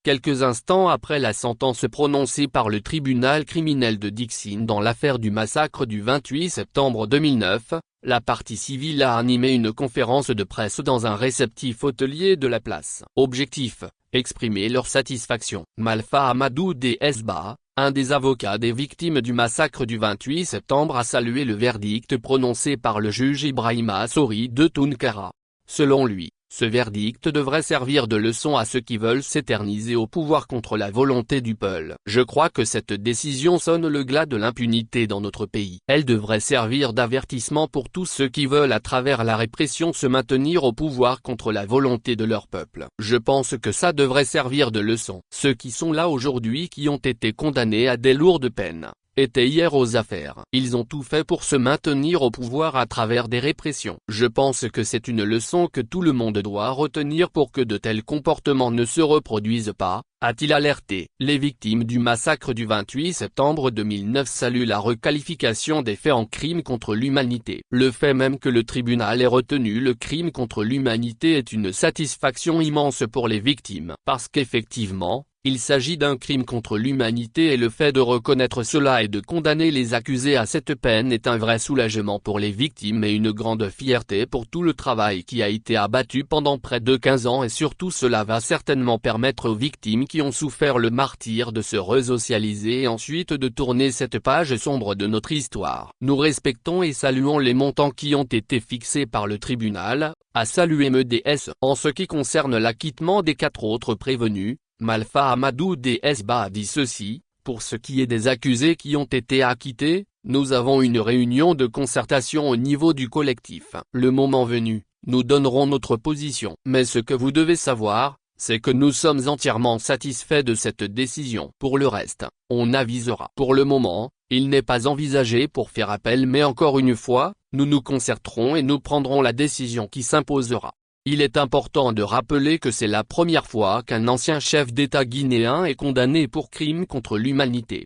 quelques instants après la sentence prononcée par le tribunal criminel de Dixine dans l'affaire du massacre du 28 septembre 2009, la partie civile a animé une conférence de presse dans un réceptif hôtelier de la place. Objectif, exprimer leur satisfaction. Malfa Amadou Desba, un des avocats des victimes du massacre du 28 septembre, a salué le verdict prononcé par le juge Ibrahima Sori de Tounkara. Selon lui, ce verdict devrait servir de leçon à ceux qui veulent s'éterniser au pouvoir contre la volonté du peuple. Je crois que cette décision sonne le glas de l'impunité dans notre pays. Elle devrait servir d'avertissement pour tous ceux qui veulent à travers la répression se maintenir au pouvoir contre la volonté de leur peuple. Je pense que ça devrait servir de leçon. Ceux qui sont là aujourd'hui qui ont été condamnés à des lourdes peines étaient hier aux affaires. Ils ont tout fait pour se maintenir au pouvoir à travers des répressions. Je pense que c'est une leçon que tout le monde doit retenir pour que de tels comportements ne se reproduisent pas, a-t-il alerté. Les victimes du massacre du 28 septembre 2009 saluent la requalification des faits en crime contre l'humanité. Le fait même que le tribunal ait retenu le crime contre l'humanité est une satisfaction immense pour les victimes. Parce qu'effectivement, il s'agit d'un crime contre l'humanité et le fait de reconnaître cela et de condamner les accusés à cette peine est un vrai soulagement pour les victimes et une grande fierté pour tout le travail qui a été abattu pendant près de 15 ans, et surtout cela va certainement permettre aux victimes qui ont souffert le martyre de se resocialiser et ensuite de tourner cette page sombre de notre histoire. Nous respectons et saluons les montants qui ont été fixés par le tribunal, a salué MEDS. En ce qui concerne l'acquittement des 4 autres prévenus, Malfa Amadou Desba a dit ceci: pour ce qui est des accusés qui ont été acquittés, nous avons une réunion de concertation au niveau du collectif. Le moment venu, nous donnerons notre position. Mais ce que vous devez savoir, c'est que nous sommes entièrement satisfaits de cette décision. Pour le reste, on avisera. Pour le moment, il n'est pas envisagé pour faire appel, mais encore une fois, nous nous concerterons et nous prendrons la décision qui s'imposera. Il est important de rappeler que c'est la première fois qu'un ancien chef d'État guinéen est condamné pour crime contre l'humanité.